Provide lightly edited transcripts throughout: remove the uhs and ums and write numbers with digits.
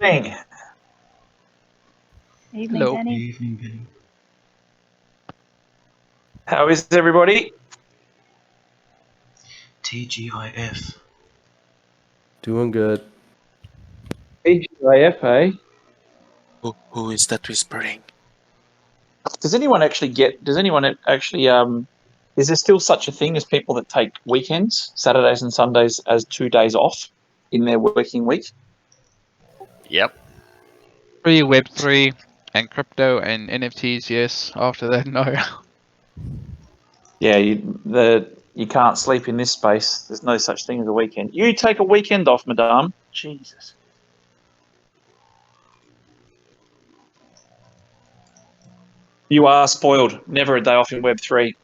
Evening. Evening, Hello. Penny. Evening, Penny. How is everybody? TGIF. Doing good. TGIF, eh? Who is that whispering? Does anyone actually is there still such a thing as people that take weekends, Saturdays and Sundays, as 2 days off in their working week? Yep. Free Web3 and crypto and NFTs, yes. After that, no. Yeah, you can't sleep in this space. There's no such thing as a weekend. You take a weekend off, madame. Jesus. You are spoiled. Never a day off in Web3.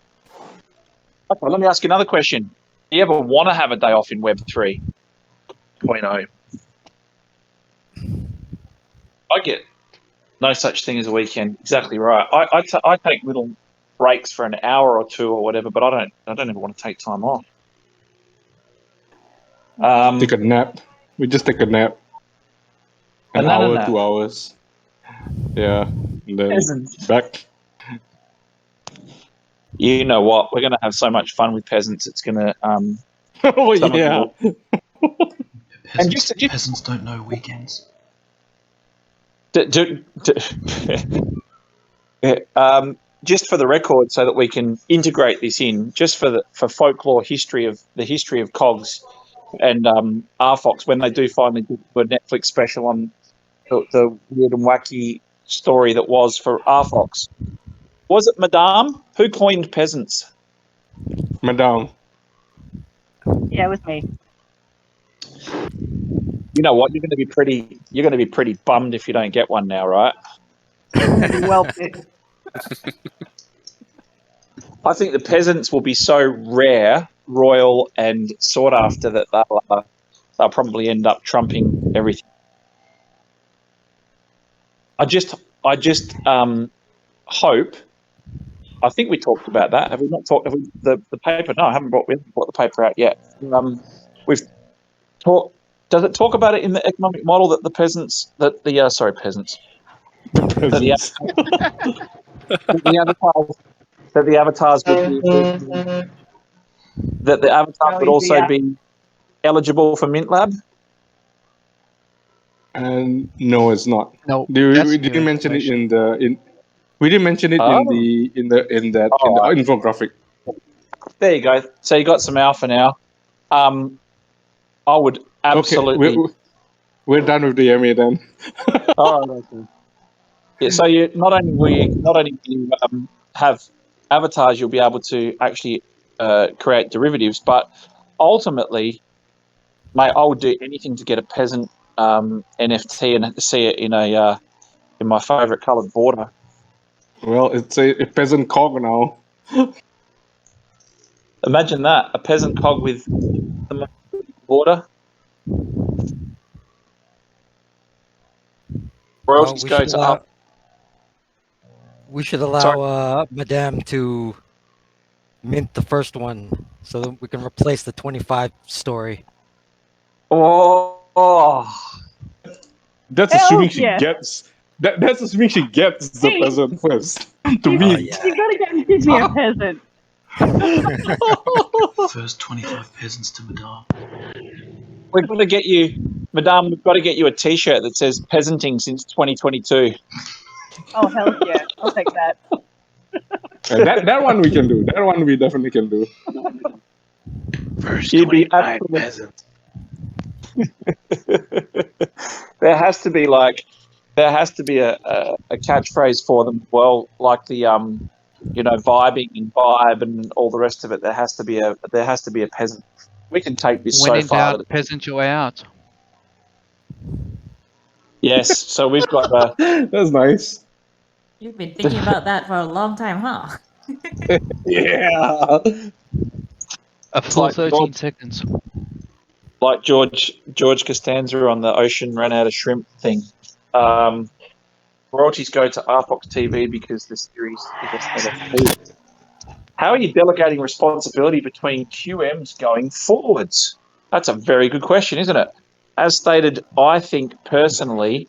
Okay, let me ask you another question. Do you ever want to have a day off in Web 3.0? I get no such thing as a weekend. Exactly right. I take little breaks for an hour or two or whatever, but I don't ever want to take time off. Take a nap. We just take a nap. An Banana hour, nap. 2 hours. Yeah. And then Peasants. back. You know what? We're going to have so much fun with peasants. It's going to. Oh, yeah. Peasants don't know weekends. Just for the record, so that we can integrate this in, just for folklore history of COGS and RFOX, when they do finally do a Netflix special on the weird and wacky story that was for RFOX. Was it Madame? Who coined peasants? Madame. Yeah, it was me. You know what? You're going to be pretty bummed if you don't get one now, right? Well, I think the peasants will be so rare, royal, and sought after that they'll probably end up trumping everything. I just hope. I think we talked about that. Have we not talked? The paper? No, I haven't brought the paper out yet. We've talked. Does it talk about it in the economic model that the peasants, that the peasants, Peasants. that the avatars would be, that the avatar would also be eligible for Mint Lab? And no, it's not. No. We didn't mention it in the We didn't mention it in the infographic. There you go. So you got some alpha now. I would absolutely. Okay, we're done with the MA then. Okay. Yeah. So you not only will you have avatars, you'll be able to actually create derivatives, but ultimately, mate, I would do anything to get a peasant NFT and see it in my favourite coloured border. Well, it's a peasant cog now. Imagine that, a peasant cog with the border. Royalties go to up. We should allow Madame to mint the first one so that we can replace the 25 story. Oh. That's assuming she gets. That's assuming she gets the peasant first to mint. You gotta give me a peasant. First 25 peasants to Madame. We've got to get you, Madame. We've got to get you a T-shirt that says "Peasanting since 2022." Oh hell yeah! I'll take that. That one we can do. That one we definitely can do. First You'd be 25 peasants. There has to be a catchphrase for them. Well, like the vibing and vibe and all the rest of it. There has to be a peasant. We can take this When so in far. doubt, peasant your way out. Yes, so we've got That's nice. You've been thinking about that for a long time, huh? Yeah. A full 13 seconds. Like George Costanza on the ocean ran out of shrimp thing. Royalties go to RFOX TV because the series is NFT. How are you delegating responsibility between QMs going forwards? That's a very good question, isn't it? as stated, I think personally,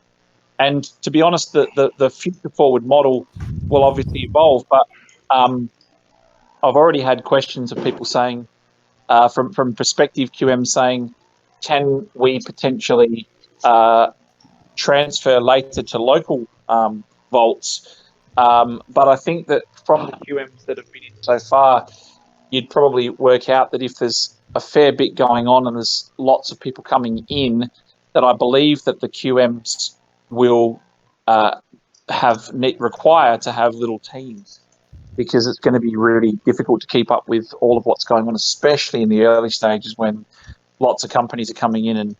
and to be honest, the future forward model will obviously evolve, but I've already had questions of people saying, from prospective QM saying, can we potentially transfer later to local vaults? But I think that from the QMs that have been in so far, you'd probably work out that if there's a fair bit going on and there's lots of people coming in, that I believe that the QMs will require to have little teams, because it's going to be really difficult to keep up with all of what's going on, especially in the early stages when lots of companies are coming in. And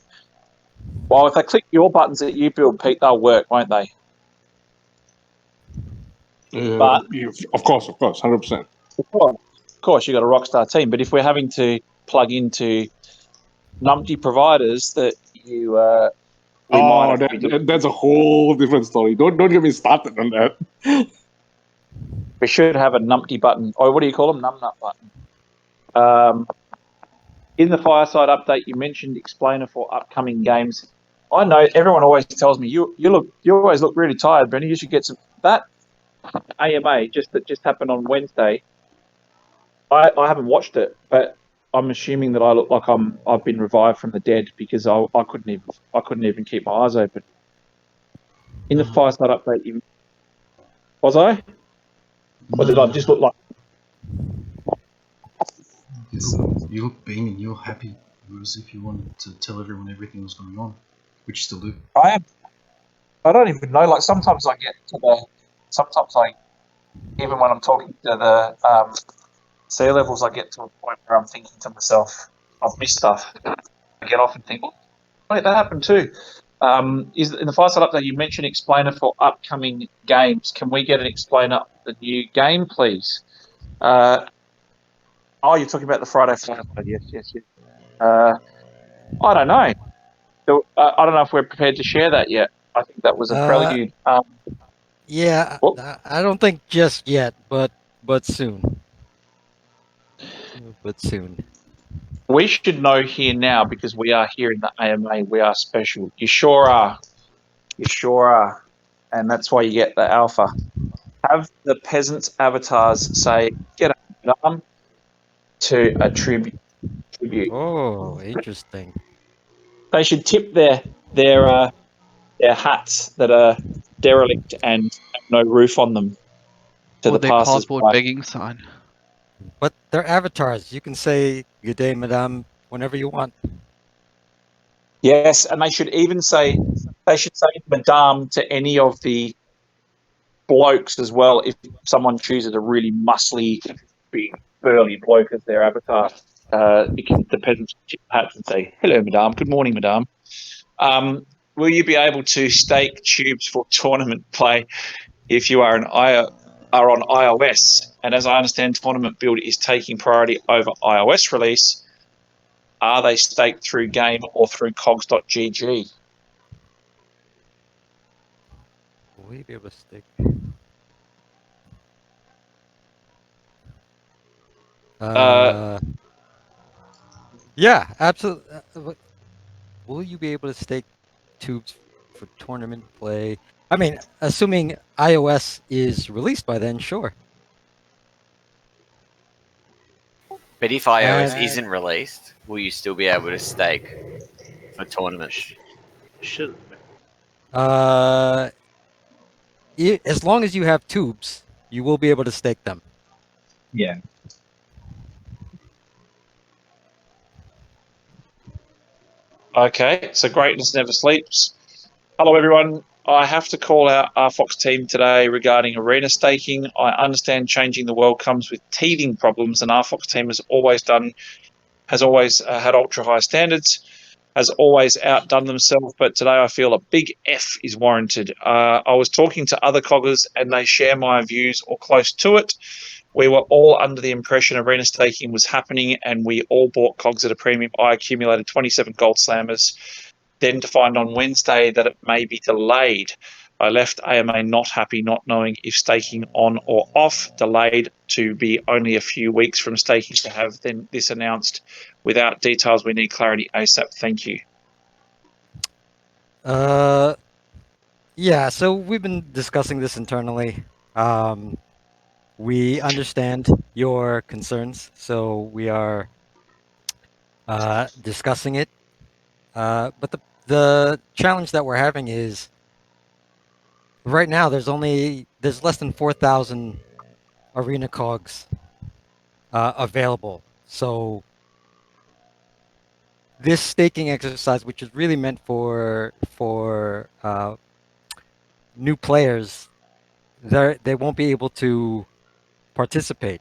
well, if they click your buttons that you build, Pete, they'll work, won't they? But Of course, 100%. of course, you've got a rockstar team. But if we're having to plug into numpty providers that you, we might have to be That's a whole different story. Don't get me started on that. we should have a numpty button. Or what do you call them? Numbnut button. In the Fireside update, you mentioned explainer for upcoming games. I know everyone always tells me you always look really tired, Brenny. You should get some that AMA that just happened on Wednesday. I haven't watched it, but I'm assuming that I look like I've been revived from the dead, because I couldn't even keep my eyes open. In the Fireside update, was I? Or did I just look like? You look beaming, you're happy. It was as if you wanted to tell everyone everything was going on, which you still do. I am. I don't even know. Like sometimes I get to even when I'm talking to the sea levels, I get to a point where I'm thinking to myself, I've missed stuff. I get off and think, wait, that happened too. Is in the Fireside update you mentioned explainer for upcoming games? Can we get an explainer of the new game, please? You're talking about the Friday Fireside. Yes. I don't know. I don't know if we're prepared to share that yet. I think that was a prelude. Yeah, I don't think just yet, but soon. But soon. We should know here now, because we are here in the AMA. We are special. You sure are. And that's why you get the alpha. Have the peasants' avatars say, get up to a tribute. Oh, interesting. They should tip their hats that are derelict and have no roof on them to Or the their passers cardboard by. begging sign. But they're avatars. You can say "Good day, madame" whenever you want. Yes, and they should say madame to any of the blokes as well, if someone chooses a really muscly, big, burly bloke as their avatar. Because the peasants tip hats and say, hello, madame. Good morning, madame. Will you be able to stake tubes for tournament play if you are on iOS? And as I understand, Tournament Build is taking priority over iOS release. Are they staked through game or through cogs.gg? Will we be able to stick? Yeah, absolutely. Will you be able to stake tubes for tournament play? I mean, assuming iOS is released by then, sure. But if iOS isn't released, will you still be able to stake for tournaments? Should. As long as you have tubes, you will be able to stake them. Yeah. Okay, so greatness never sleeps. Hello, everyone. I have to call out RFOX team today regarding arena staking. I understand changing the world comes with teething problems, and RFOX team has always had ultra high standards, has always outdone themselves, but today I feel a big F is warranted. I was talking to other coggers, and they share my views or close to it. We were all under the impression arena staking was happening, and we all bought cogs at a premium. I accumulated 27 gold slammers, then to find on Wednesday that it may be delayed. I left AMA not happy, not knowing if staking on or off, delayed to be only a few weeks from staking to have then this announced. Without details, we need clarity ASAP. Thank you. Yeah, so we've been discussing this internally. We understand your concerns, so we are discussing it. But the challenge that we're having is right now there's less than 4,000 arena cogs available. So this staking exercise, which is really meant for new players, they won't be able to participate.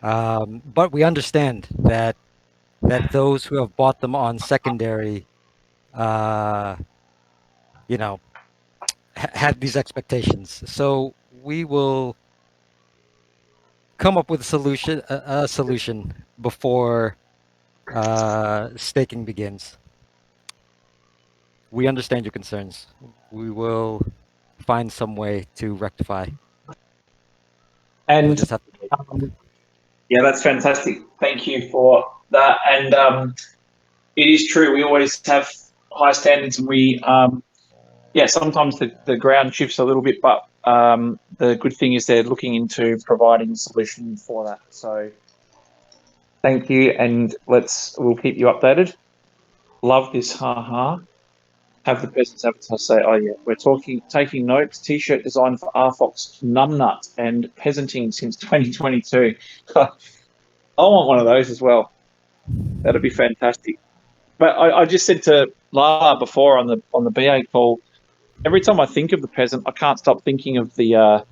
But we understand that those who have bought them on secondary, you know, had these expectations. So we will come up with a solution before staking begins. We understand your concerns. We will find some way to rectify. We'll And just have to yeah, that's fantastic. Thank you for that. And it is true. We always have high standards, and we sometimes the ground shifts a little bit, but the good thing is they're looking into providing a solution for that. So thank you, and we'll keep you updated. Love this, haha. Have the peasants avatar say, "Oh yeah, we're taking notes." T-shirt design for RFOX Numbnut and peasanting since 2022. I want one of those as well. That'd be fantastic. But I just said to Lala before on the BA call, every time I think of the peasant, I can't stop thinking of the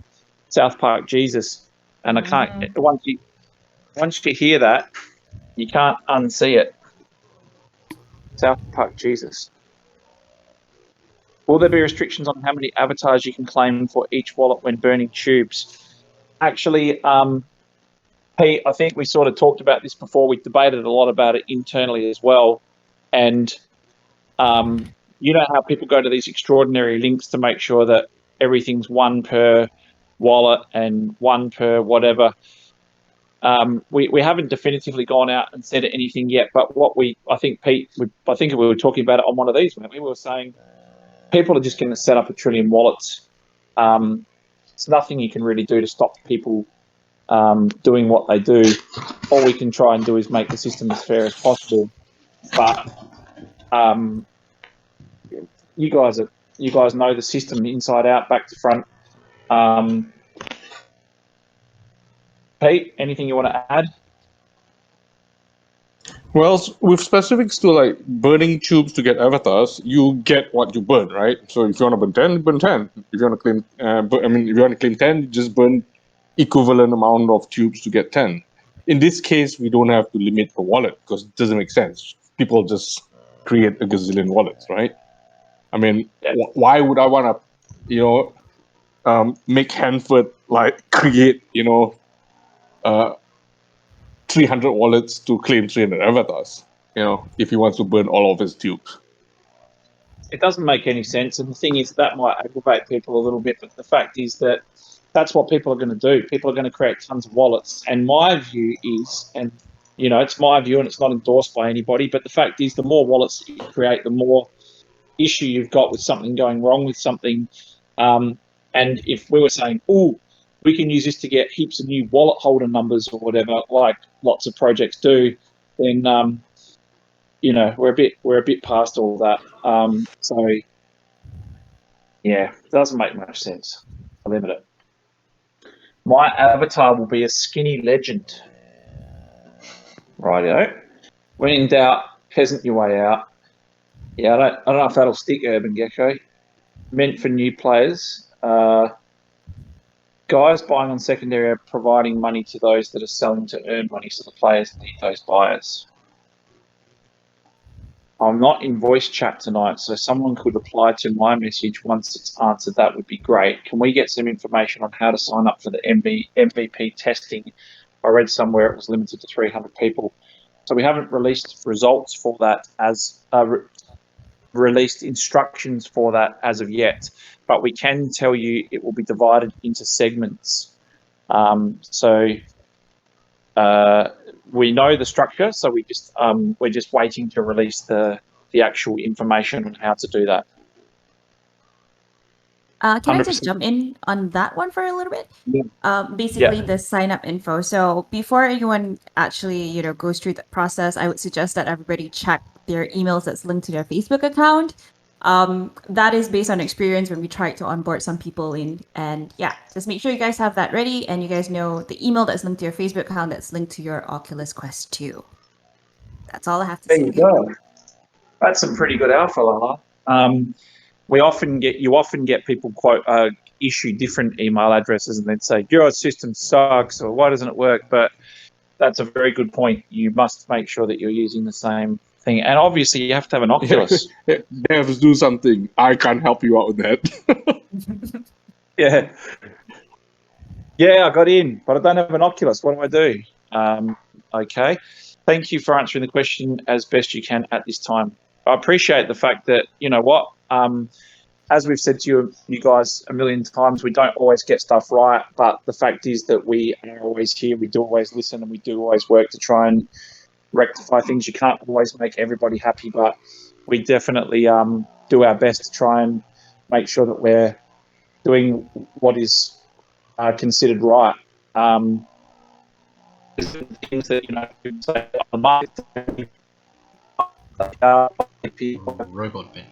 South Park Jesus, and I can't. Once you hear that, you can't unsee it. South Park Jesus. Will there be restrictions on how many avatars you can claim for each wallet when burning tubes? Actually, Pete, I think we sort of talked about this before. We debated a lot about it internally as well, and you know how people go to these extraordinary links to make sure that everything's one per wallet and one per whatever. We haven't definitively gone out and said anything yet, but I think Pete, I think we were talking about it on one of these, weren't we? We were saying people are just going to set up 1 trillion wallets. It's nothing you can really do to stop people doing what they do. All we can try and do is make the system as fair as possible. But you guys know the system inside out, back to front. Pete, anything you want to add? Well, with specifics to like burning tubes to get avatars, you get what you burn, right? So if you want to burn 10, burn 10. If you want to claim, if you want to claim 10, you just burn equivalent amount of tubes to get 10. In this case, we don't have to limit the wallet because it doesn't make sense. People just create a gazillion wallets, right? I mean, why would I want to, make Hanford like create, 300 wallets to claim 300 avatars, if he wants to burn all of his tubes. It doesn't make any sense. And the thing is, that might aggravate people a little bit. But the fact is that that's what people are going to do. People are going to create tons of wallets. And my view is, and, it's my view and it's not endorsed by anybody, but the fact is the more wallets that you create, the more issue you've got with something going wrong with something. And if we were saying, oh, we can use this to get heaps of new wallet holder numbers or whatever, like lots of projects do, then we're a bit past all that. So yeah, it doesn't make much sense. I'll limit it. My avatar will be a skinny legend. Rightio. When in doubt, peasant your way out. Yeah, I don't know if that'll stick, Urban Gecko. Meant for new players. Guys buying on secondary are providing money to those that are selling to earn money, so the players need those buyers. I'm not in voice chat tonight, so someone could reply to my message once it's answered. That would be great. Can we get some information on how to sign up for the MVP testing? I read somewhere it was limited to 300 people. So we haven't released results for that released instructions for that as of yet, but we can tell you it will be divided into segments. We know the structure, so we're just waiting to release the actual information on how to do that. Can I just 100%. jump in on that one for a little bit? Yeah. Basically, Yeah. the sign up info. So before anyone actually, goes through the process, I would suggest that everybody check their emails that's linked to their Facebook account. That is based on experience when we tried to onboard some people in, and yeah, just make sure you guys have that ready and you guys know the email that's linked to your Facebook account that's linked to your Oculus Quest 2. That's all I have to There say. you go. That's a pretty good alpha, Lala. You often get people issue different email addresses and then say your system sucks or why doesn't it work? But that's a very good point. You must make sure that you're using the same thing, and obviously you have to have an Oculus. They have to do something. I can't help you out with that. Yeah. Yeah, I got in, but I don't have an Oculus. What do I do? Okay. Thank you for answering the question as best you can at this time. I appreciate the fact that, you know what, as we've said to you guys a million times, we don't always get stuff right, but the fact is that we are always here. We do always listen and we do always work to try and rectify things. You can't always make everybody happy, but we definitely do our best to try and make sure that we're doing what is considered right. Things that people say on the market. Robot Ben.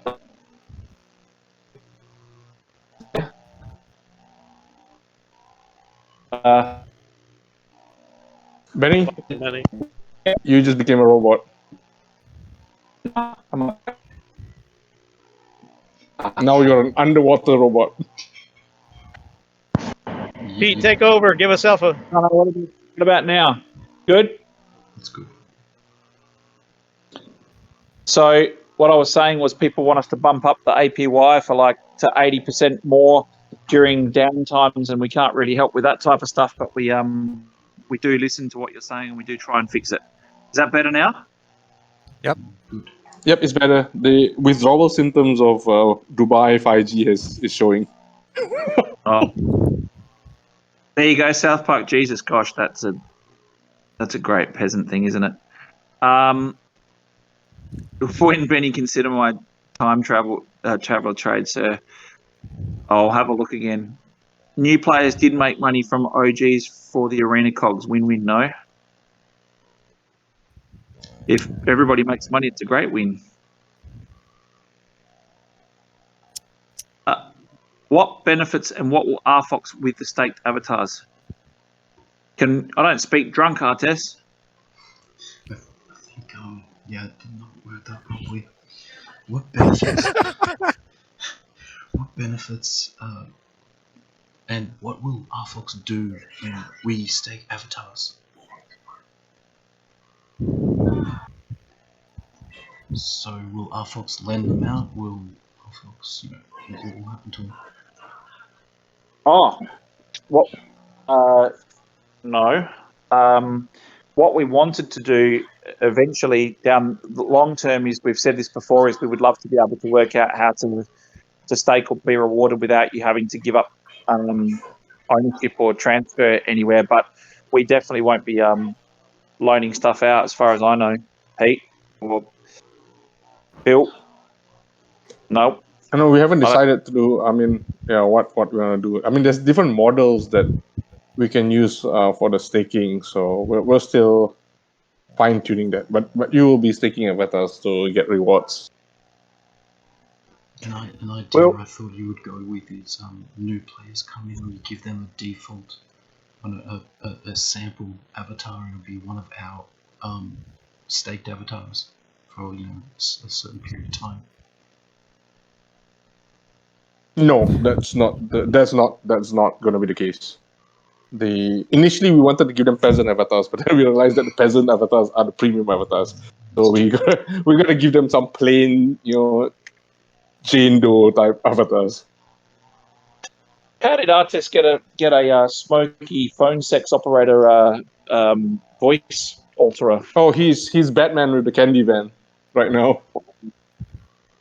Benny, you just became a robot. Now you're an underwater robot. Pete, take over. Give us alpha. What about now? Good? That's good. So what I was saying was people want us to bump up the APY for to 80% more during downtimes, and we can't really help with that type of stuff, but we do listen to what you're saying and we do try and fix it. Is that better now? Yep. Good. Yep, it's better. The withdrawal symptoms of Dubai 5G is showing. Oh. There you go, South Park. Jesus, gosh, that's a great peasant thing, isn't it? When Benny consider my time travel trade, sir, I'll have a look again. New players did make money from OGs for the arena cogs. Win-win, no? If everybody makes money, it's a great win. What benefits and what will RFOX with the staked avatars? I don't speak drunk, Artes. I think yeah, I did not word that properly. What benefits? What benefits? And what will RFOX do when we stake avatars? So will RFOX lend them out? Will RFOX, what will happen to them? Oh, what? No. What we wanted to do eventually down the long term is, we've said this before, is we would love to be able to work out how to stake or be rewarded without you having to give up ownership or transfer anywhere. But we definitely won't be loaning stuff out, as far as I know. Pete or Bill? No. I know we haven't decided to do. I mean, yeah, what we want to do. I mean, there's different models that we can use for the staking, so we're still fine tuning that. But you will be staking avatars to get rewards. An idea I thought you would go with is new players come in and you give them a default on a sample avatar, and it'll be one of our staked avatars for a certain period of time. No, that's not going to be the case. Initially we wanted to give them peasant avatars, but then we realized that the peasant avatars are the premium avatars. So we're gonna give them some plain, Jane Doe type avatars. How did Artes get a smoky phone sex operator voice alterer? Oh, he's Batman with the candy van right now.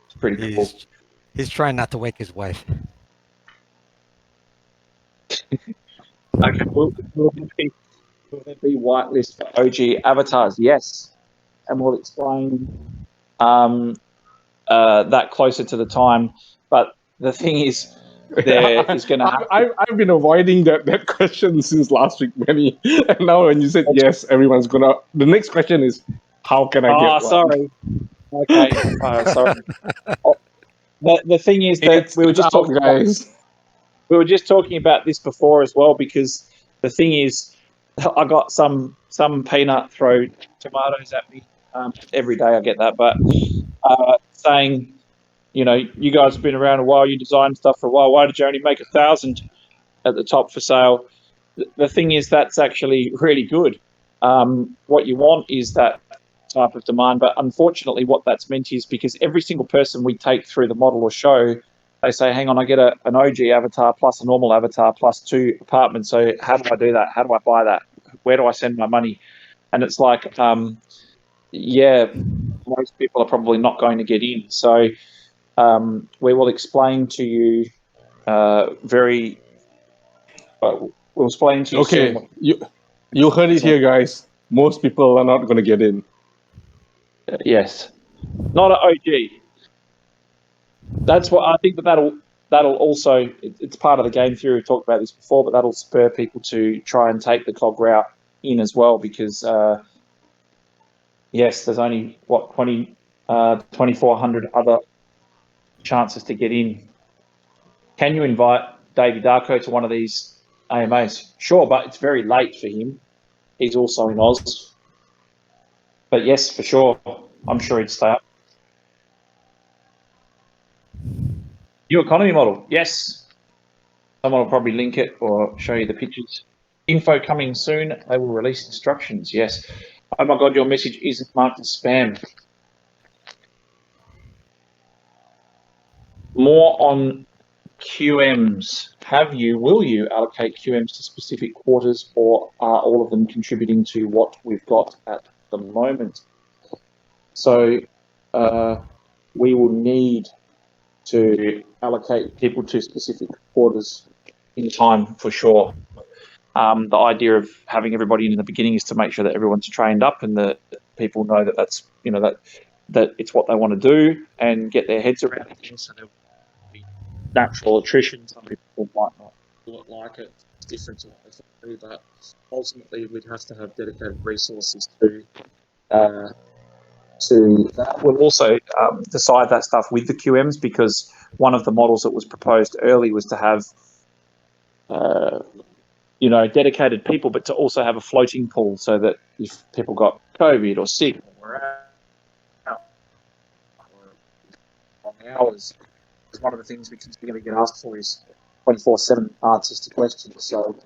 It's pretty cool. He's trying not to wake his wife. Okay, will there be whitelist for OG avatars? Yes, and we'll explain that closer to the time. But the thing is, there is going to have. I've been avoiding that question since last week, Benny. And now when you said yes, everyone's gonna. The next question is, how can I get one? Sorry. Okay. Sorry. The thing is that we were just talking, guys. We were just talking about this before as well, because the thing is, I got some peanut throw tomatoes at me every day. I get that, but saying, you guys have been around a while, you designed stuff for a while. Why did you only make 1,000 at the top for sale? The thing is, that's actually really good. What you want is that type of demand, but unfortunately, what that's meant is, because every single person we take through the model or show, they say, hang on, I get an OG avatar plus a normal avatar plus 2 apartments. So how do I do that? How do I buy that? Where do I send my money? And it's like, most people are probably not going to get in. So we will explain to you we'll explain to you. Okay, soon. you heard it here, guys. Most people are not going to get in. Yes, not an OG. That's what I think. That'll also, it's part of the game theory. We've talked about this before, but that'll spur people to try and take the cog route in as well, because there's only 2,400 other chances to get in. Can you invite Davey Darko to one of these AMAs? Sure, but it's very late for him. He's also in Oz. But yes, for sure. I'm sure he'd stay up. New economy model. Yes. Someone will probably link it or show you the pictures. Info coming soon. They will release instructions. Yes. Oh my God, your message isn't marked as spam. More on QMs. Will you allocate QMs to specific quarters, or are all of them contributing to what we've got at the moment? So we will need to allocate people to specific quarters in time for sure. The idea of having everybody in the beginning is to make sure that everyone's trained up and that people know that that's that it's what they want to do and get their heads around it. So there will be natural attrition. Some people might not like it. It's different to what they do, but ultimately we'd have to have dedicated resources to that. We'll also decide that stuff with the QMs, because one of the models that was proposed early was to have dedicated people, but to also have a floating pool, so that if people got COVID or sick or out long hours, because one of the things we continually get asked for is 24/7 answers to questions. So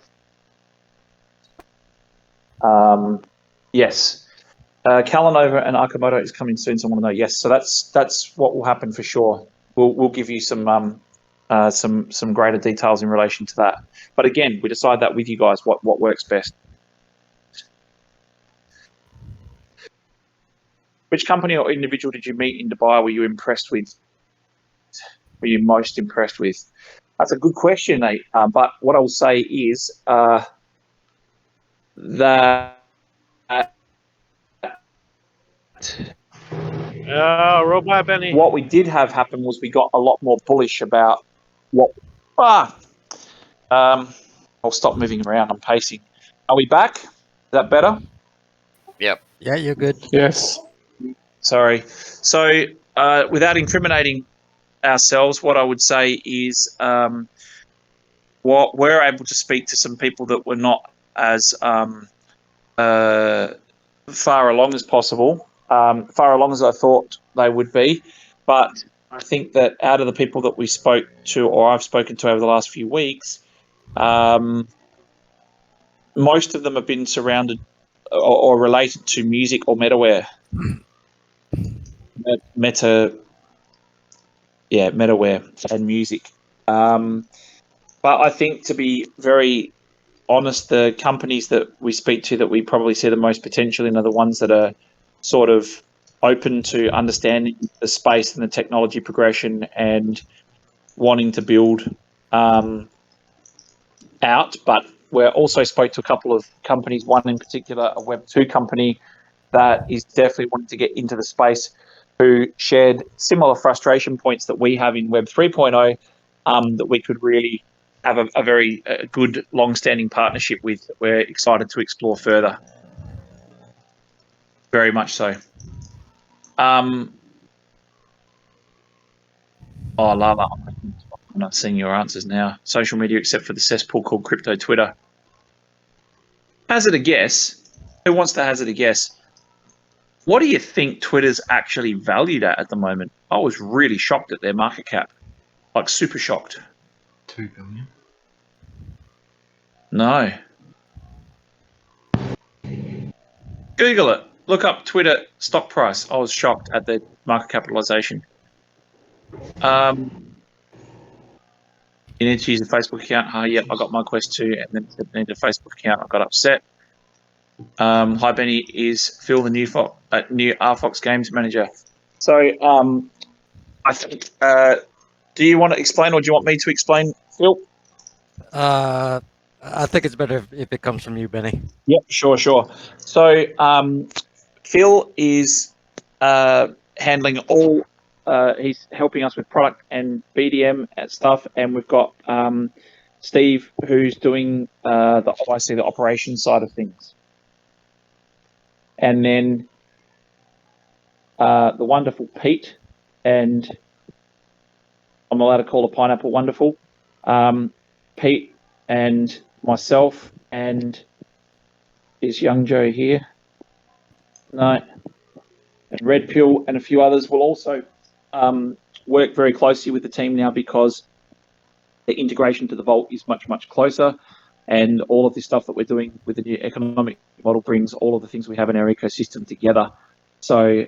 yes. Kalanova and Akamoto is coming soon, so I want to know. Yes, so that's what will happen for sure. We'll give you some greater details in relation to that. But again, we decide that with you guys what works best. Which company or individual did you meet in Dubai? Were you impressed with? Were you most impressed with? That's a good question, Nate. But what I will say is that. Robot Benny. What we did have happen was we got a lot more bullish about what. I'll stop moving around. I'm pacing. Are we back? Is that better? Yep. Yeah, you're good. Yes. Sorry. So, without incriminating ourselves, what I would say is, we're able to speak to some people that were not as far along as possible. Far along as I thought they would be, but I think that out of the people that we spoke to, or I've spoken to over the last few weeks, most of them have been surrounded or related to music or metaware. Metaware and music. But I think, to be very honest, the companies that we speak to that we probably see the most potential in are the ones that are sort of open to understanding the space and the technology progression and wanting to build out. But we also spoke to a couple of companies, one in particular, a Web2 company that is definitely wanting to get into the space, who shared similar frustration points that we have in Web 3.0, that we could really have a very good, long-standing partnership with. We're excited to explore further. Very much so. Lala, I'm not seeing your answers now. Social media except for the cesspool called crypto Twitter. Hazard a guess. Who wants to hazard a guess? What do you think Twitter's actually valued at the moment? I was really shocked at their market cap. Like, super shocked. 2 billion. No. Google it. Look up Twitter stock price. I was shocked at the market capitalization. You need to use a Facebook account. Yep, I got my Quest 2, and then I need a Facebook account. I got upset. Hi, Benny. Is Phil the new RFOX Games manager? So, I think. Do you want to explain, or do you want me to explain, Phil? I think it's better if it comes from you, Benny. Yep, sure. So, Phil is handling all. He's helping us with product and BDM and stuff, and we've got Steve who's doing the operations side of things, and then the wonderful Pete, and I'm allowed to call a pineapple wonderful. Pete and myself, and is Young Joe here? No. And Red Pill and a few others will also work very closely with the team now, because the integration to the Vault is much, much closer, and all of this stuff that we're doing with the new economic model brings all of the things we have in our ecosystem together. So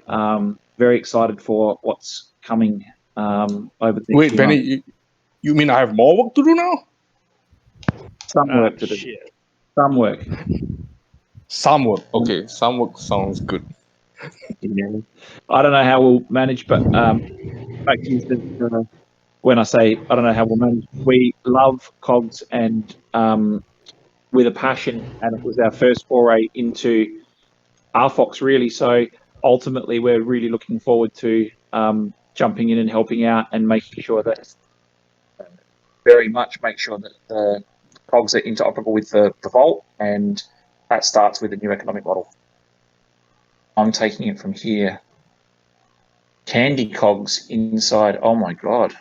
very excited for what's coming over the next Wait, few Benny, months. you mean I have more work to do now? Some work to do. Shit. Some work. Some work. Okay, some work sounds good. Yeah. I don't know how we'll manage, but fact is that when I say I don't know how we'll manage, we love COGS and with a passion, and it was our first foray into RFOX, really. So ultimately, we're really looking forward to jumping in and helping out and making sure that the COGS are interoperable with the Vault, and that starts with the new economic model. I'm taking it from here. Candy cogs inside. Oh my god.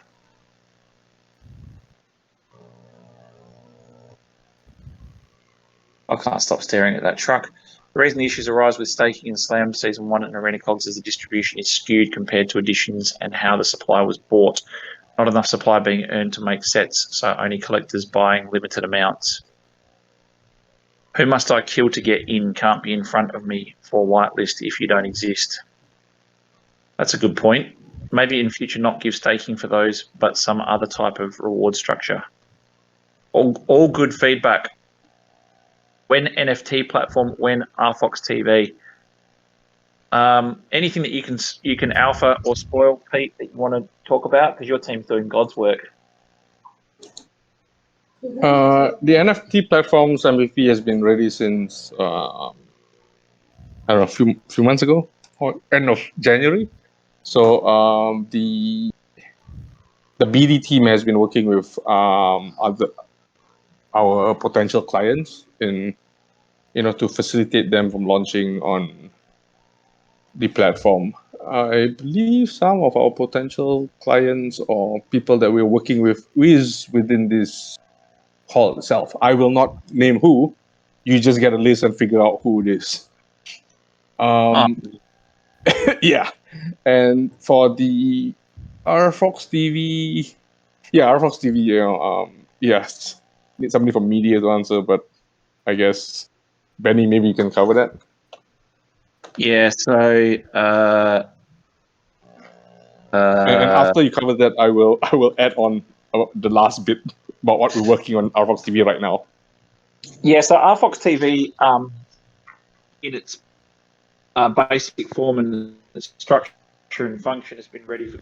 I can't stop staring at that truck. The reason the issues arise with staking in Slam Season 1 and Arena Cogs is the distribution is skewed compared to editions and how the supply was bought. Not enough supply being earned to make sets, so only collectors buying limited amounts. Who must I kill to get in? Can't be in front of me for whitelist if you don't exist. That's a good point. Maybe in future not give staking for those, but some other type of reward structure. All good feedback. When NFT platform, when RFOX TV. Anything that you can alpha or spoil, Pete, that you want to talk about, because your team's doing God's work. The NFT platform's MVP has been ready since I don't know, a few months ago, or end of January. So the BD team has been working with our potential clients in to facilitate them from launching on the platform. I believe some of our potential clients or people that we're working with is within this call itself. I will not name who. You just get a list and figure out who it is. Yeah. And for the RFOX TV, RFOX TV, yes, need somebody from media to answer, but I guess Benny, maybe you can cover that. Yeah. So. And after you cover that, I will add on the last bit about what we're working on RFOX TV right now. Yeah, so RFOX TV, in its basic form and structure and function, has been ready for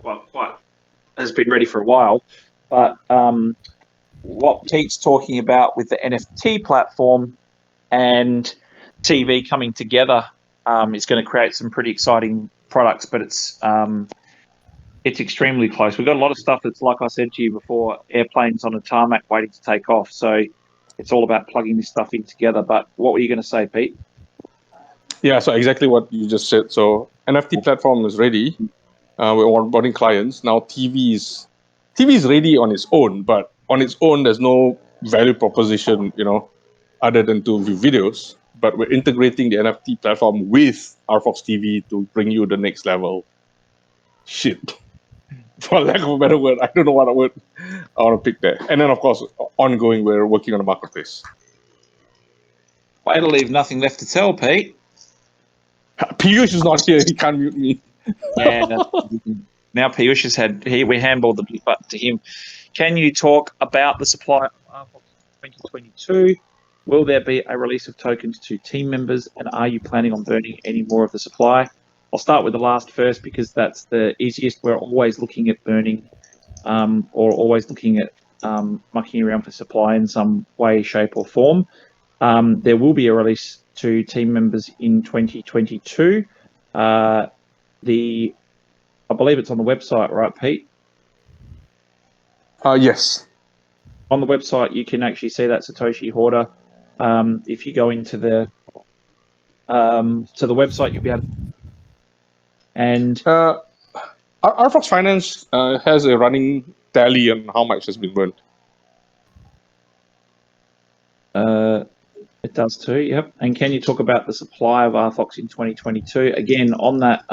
a while. But what Pete's talking about with the NFT platform and TV coming together is going to create some pretty exciting products. But it's It's extremely close. We've got a lot of stuff that's, like I said to you before, airplanes on a tarmac waiting to take off. So it's all about plugging this stuff in together. But what were you going to say, Pete? Yeah, so exactly what you just said. So NFT platform is ready. We're onboarding clients. Now TV is ready on its own, but on its own, there's no value proposition, other than to view videos. But we're integrating the NFT platform with RFOX TV to bring you the next level. Shit. For lack of a better word, I don't know what word I want to pick there. And then, of course, ongoing, we're working on the marketplace. Way to leave nothing left to tell, Pete. Piyush is not here. He can't mute me. Yeah. Now Piyush has we handballed the button to him. Can you talk about the supply of RFOX 2022? Will there be a release of tokens to team members, and are you planning on burning any more of the supply? I'll start with the last first because that's the easiest. We're always looking at burning, or always looking at mucking around for supply in some way, shape, or form. There will be a release to team members in 2022. I believe it's on the website, right, Pete? Yes. On the website, you can actually see that Satoshi Hoarder. If you go into the website, you'll be able to. And RFOX Finance has a running tally on how much has been burned. It does too, yep. And can you talk about the supply of RFOX in 2022? Again, on that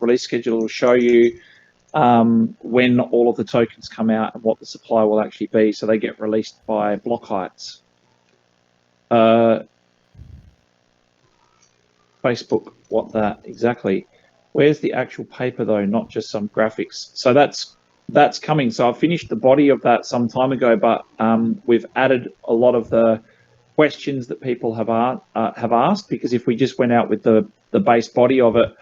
release schedule, will show you when all of the tokens come out and what the supply will actually be. So they get released by block heights. Facebook, what that exactly? Where's the actual paper though, not just some graphics? So that's coming. So I finished the body of that some time ago, but we've added a lot of the questions that people have asked, because if we just went out with the base body of it,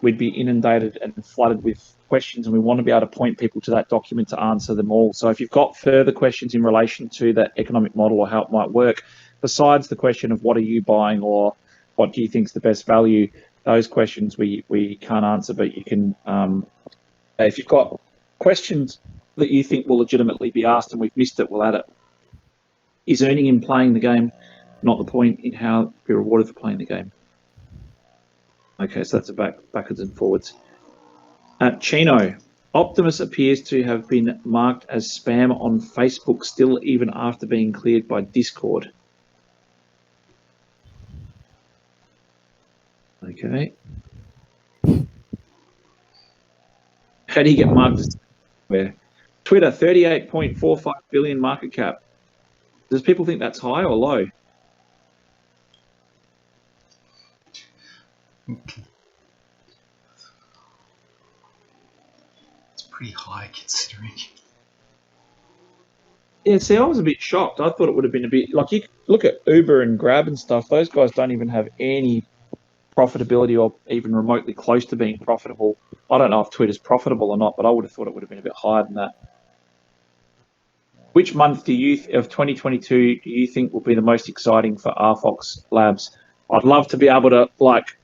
we'd be inundated and flooded with questions, and we want to be able to point people to that document to answer them all. So if you've got further questions in relation to that economic model or how it might work, besides the question of what are you buying or what do you think is the best value, those questions we can't answer, but you can, if you've got questions that you think will legitimately be asked and we've missed it, we'll add it. Is earning in playing the game not the point in how to be rewarded for playing the game? Okay, so that's a backwards and forwards. Chino, Optimus appears to have been marked as spam on Facebook still, even after being cleared by Discord. Okay. How do you get marked as where? Twitter, 38.45 billion market cap. Does people think that's high or low? It's pretty high considering. Yeah, see, I was a bit shocked. I thought it would have been a bit like, you look at Uber and Grab and stuff. Those guys don't even have any profitability or even remotely close to being profitable. I don't know if Twitter's profitable or not, but I would have thought it would have been a bit higher than that. Which month of 2022 do you think will be the most exciting for RFOX Labs? I'd love to be able to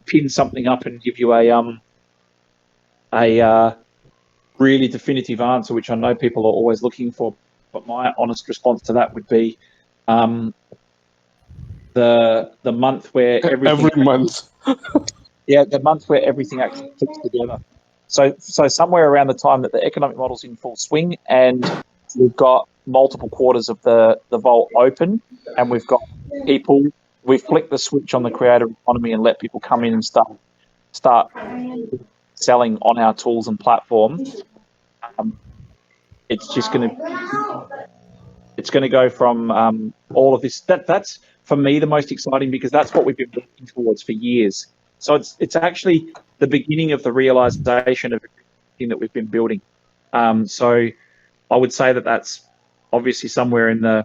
pin something up and give you a really definitive answer, which I know people are always looking for. But my honest response to that would be the month where everything. Every month. Yeah, the month where everything actually fits together. So somewhere around the time that the economic model's in full swing and we've got multiple quarters of the Vault open, and we've got people, we've flicked the switch on the creator economy and let people come in and start selling on our tools and platform. It's just going to go from all of this. That's for me the most exciting, because that's what we've been working towards for years. So it's actually the beginning of the realization of everything that we've been building. So I would say that that's obviously somewhere in the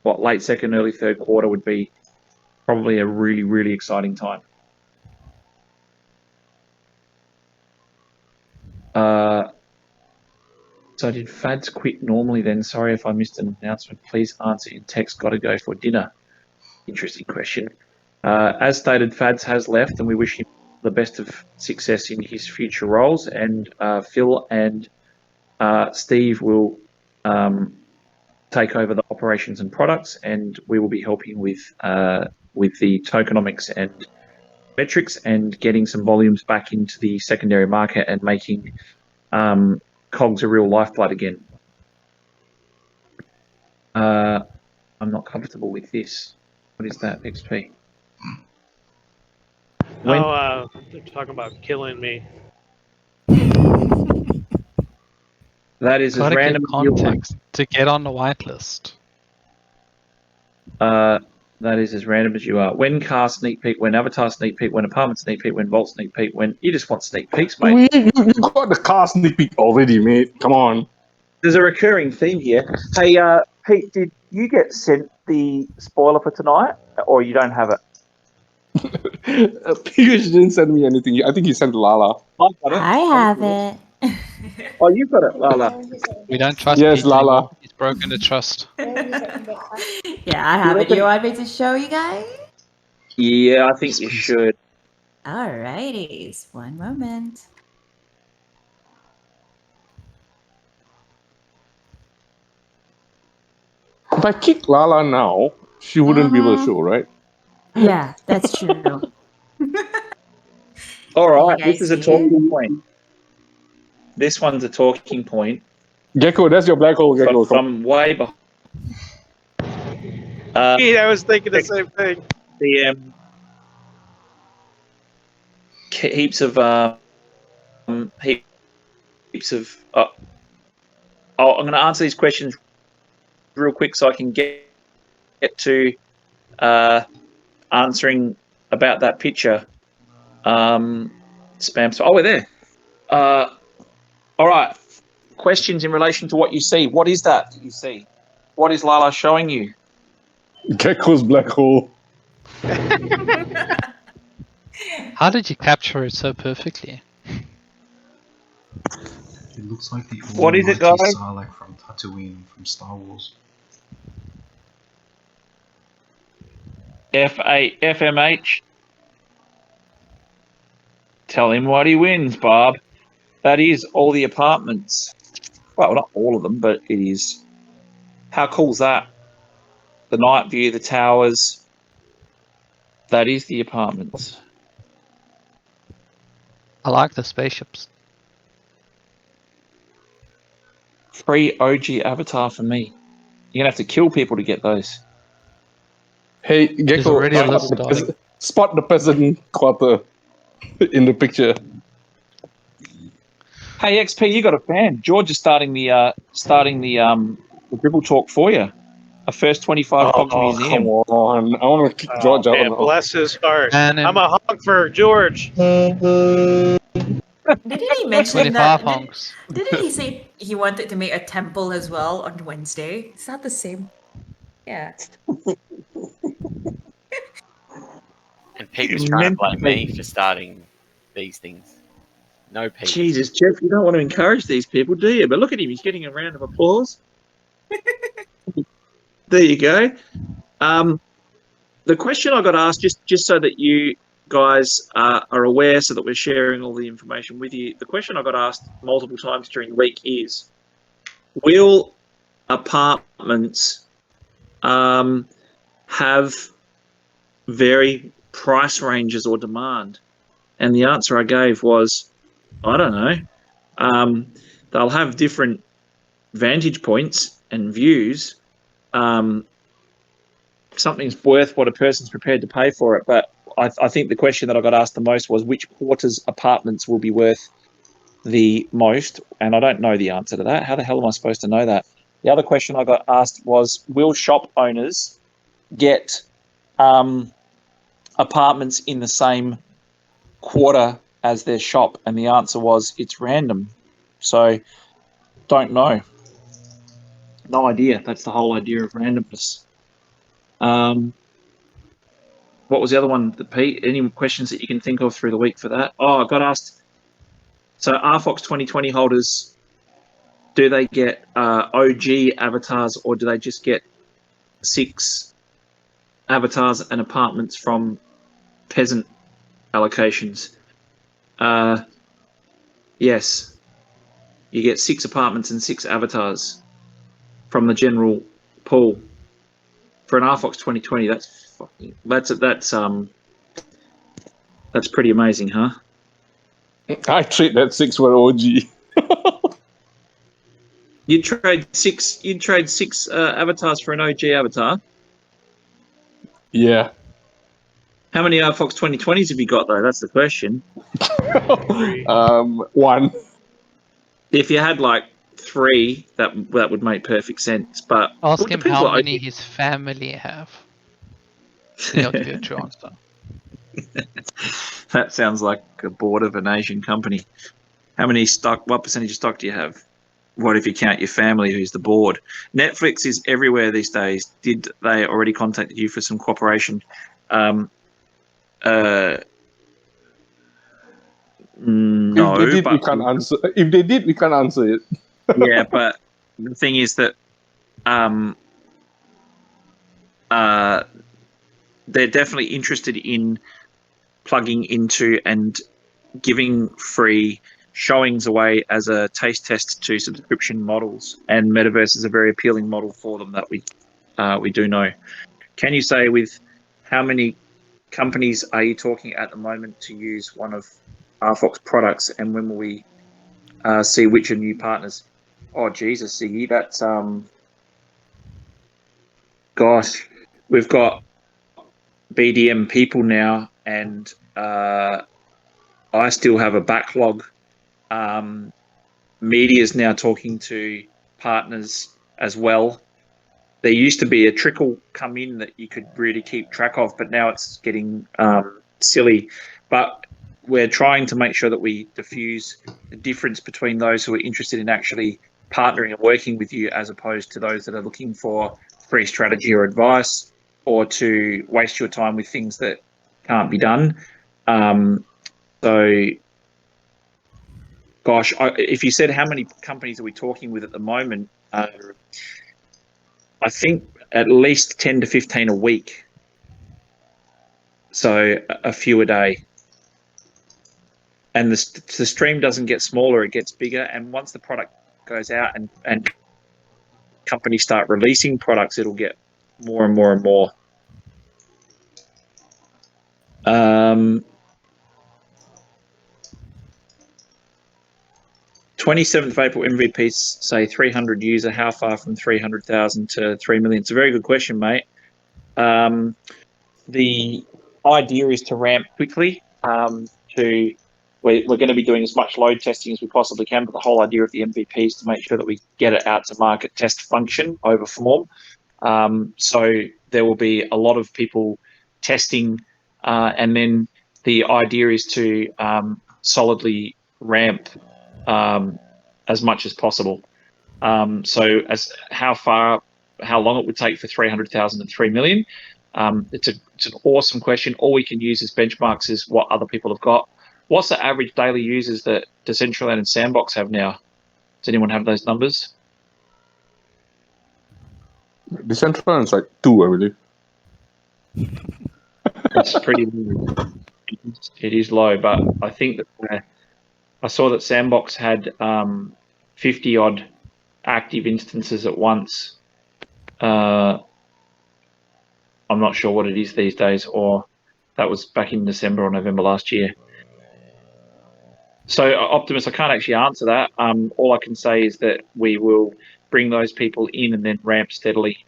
late second, early third quarter would be probably a really, really exciting time. So did Fads quit normally then? Sorry if I missed an announcement. Please answer in text. Got to go for dinner. Interesting question. As stated, Fads has left, and we wish him the best of success in his future roles, and Phil and Steve will take over the operations and products, and we will be helping with the tokenomics and metrics and getting some volumes back into the secondary market and making COGS a real lifeblood again. I'm not comfortable with this. What is that, XP? They're talking about killing me. That is as Gotta random give as you want. context to get on the whitelist. That is as random as you are. When car sneak peek, when avatar sneak peek, when apartment sneak peek, when vault sneak peek, when you just want sneak peeks, mate. You got the car sneak peek already, mate. Come on. There's a recurring theme here. Hey, Pete, did you get sent the spoiler for tonight, or you don't have it? Piyush didn't send me anything. I think he sent Lala. I've got it. I have it. Oh, you've got it, Lala. We don't trust Yes, Pete Lala. anymore. He's broken the trust. Yeah, I have it. reckon- You want me to show you guys? Yeah, I think you should. Alrighties. One moment. If I kick Lala now, she wouldn't be able to show, right? Yeah, that's true. All right, You this guys is a see talking point. This one's a talking point Gecko, that's your black hole, Gecko. from way behind. I was thinking the same thing. The heaps of heaps of. I'm going to answer these questions real quick so I can get to answering about that picture. Spam. Oh, we're there. All right. Questions in relation to what you see. What is that you see? What is Lala showing you? Gecko's black hole. How did you capture it so perfectly? It looks like the What is it, almighty guys? Sarlacc from Tatooine from Star Wars. FMH. Tell him what he wins, Bob. That is all the apartments. Well, not all of them, but it is. How cool is that? The night view, the towers. That is the apartments. I like the spaceships. Free OG avatar for me. You're going to have to kill people to get those. Hey, There's Gecko, already a list, darling. spot the peasant quarter in the picture. Hey, XP, you got a fan. George is starting the dribble talk for you. A first 25 Cogs museum. Come on. I want to kick George out Man, now. bless his heart. And I'm a honk for George. Didn't he mention 25 that? honks. Didn't he say he wanted to make a temple as well on Wednesday? Is that the same? Yeah. And Pete was trying to blame me for starting these things. No, Pete. Jesus, Jeff, you don't want to encourage these people, do you? But look at him. He's getting a round of applause. There you go. The question I got asked, just so that you guys are aware, so that we're sharing all the information with you, the question I got asked multiple times during the week is, will apartments have very price ranges or demand? And the answer I gave was, I don't know. They'll have different vantage points and views. Something's worth what a person's prepared to pay for it. But I think the question that I got asked the most was which quarters apartments will be worth the most. And I don't know the answer to that. How the hell am I supposed to know that? The other question I got asked was, will shop owners get apartments in the same quarter as their shop? And the answer was, it's random. So don't know. No idea. That's the whole idea of randomness. What was the other one, Pete? Any questions that you can think of through the week for that? Oh, I got asked. So RFOX 2020 holders, do they get OG avatars, or do they just get 6 avatars and apartments from peasant allocations? Yes. You get 6 apartments and 6 avatars from the general pool for an RFOX 2020. That's pretty amazing, huh? I trade that 6 for OG. You'd trade six avatars for an OG avatar. Yeah. How many RFOX 2020s have you got though? That's the question. 1. If you had like 3, that would make perfect sense. But Ask it him depends how what many OG. his family have. Then he'll give you a true answer. That sounds like a board of an Asian company. What percentage of stock do you have? What if you count your family, who's the board? Netflix is everywhere these days. Did they already contact you for some cooperation? No, If they did, but we can't answer. If they did, we can't answer it. yeah, but the thing is that they're definitely interested in plugging into and giving free showings away as a taste test to subscription models, and Metaverse is a very appealing model for them that we do know. Can you say with how many companies are you talking at the moment to use one of RFOX products, and when will we see which are new partners? Oh Jesus, Ziggy, that's gosh, we've got BDM people now, and I still have a backlog. Media's now talking to partners as well. There used to be a trickle come in that you could really keep track of, but now it's getting silly. But we're trying to make sure that we diffuse the difference between those who are interested in actually partnering and working with you, as opposed to those that are looking for free strategy or advice, or to waste your time with things that can't be done. So, gosh, if you said how many companies are we talking with at the moment, I think at least 10 to 15 a week. So a few a day. And the stream doesn't get smaller, it gets bigger. And once the product goes out and companies start releasing products, it'll get more and more and more. 27th of April MVPs say 300 user. How far from 300,000 to 3 million? It's a very good question, mate. The idea is to ramp quickly. We're going to be doing as much load testing as we possibly can, but the whole idea of the MVP is to make sure that we get it out to market, test function over form. So there will be a lot of people testing, and then the idea is to solidly ramp as much as possible. So as how long it would take for 300,000 to 3 million, it's an awesome question. All we can use as benchmarks is what other people have got. What's the average daily users that Decentraland and Sandbox have now? Does anyone have those numbers? Decentraland is like 2, I believe. It's pretty low. It is low, but I think that I saw that Sandbox had 50 odd active instances at once. I'm not sure what it is these days, or that was back in December or November last year. So, Optimus, I can't actually answer that. All I can say is that we will bring those people in and then ramp steadily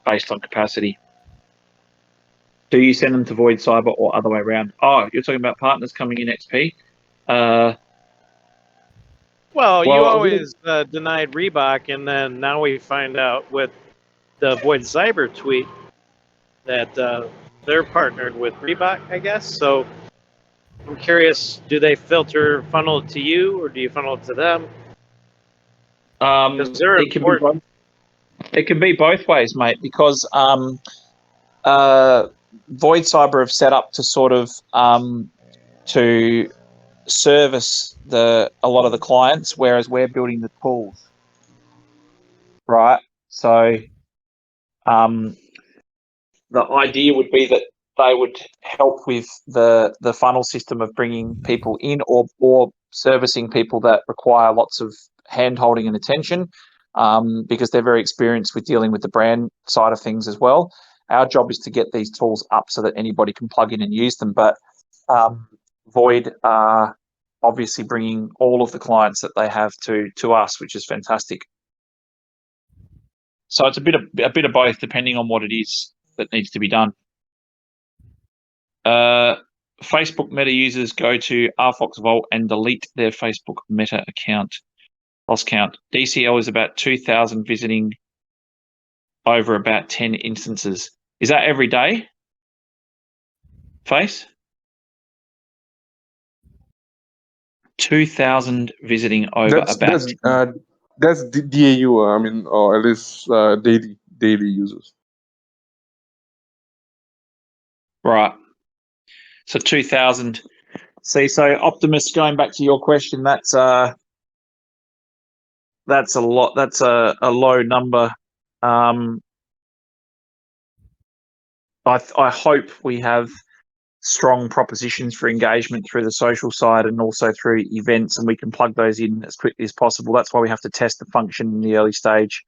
based on capacity. Do you send them to Void Cyber or other way around? Oh, you're talking about partners coming in XP? Well, you always denied Reebok, and then now we find out with the Void Cyber tweet that they're partnered with Reebok, I guess. So I'm curious, do they funnel it to you, or do you funnel it to them? It can be both ways, mate, because Void Cyber have set up to sort of to service a lot of the clients, whereas we're building the tools, right? So the idea would be that they would help with the funnel system of bringing people in or servicing people that require lots of hand holding and attention, because they're very experienced with dealing with the brand side of things as well. Our job is to get these tools up so that anybody can plug in and use them. But Void are obviously bringing all of the clients that they have to us, which is fantastic. So it's a bit of both, depending on what it is that needs to be done. Facebook Meta users go to RFOX Vault and delete their Facebook Meta account. Lost count. DCL is about 2,000 visiting over about 10 instances. Is that every day? Face? 2,000 visiting over That's about. that's DAU. I mean, or at least daily users. Right. So 2,000. See, so Optimus, going back to your question, that's a lot. That's a low number. I hope we have strong propositions for engagement through the social side and also through events, and we can plug those in as quickly as possible. That's why we have to test the function in the early stage.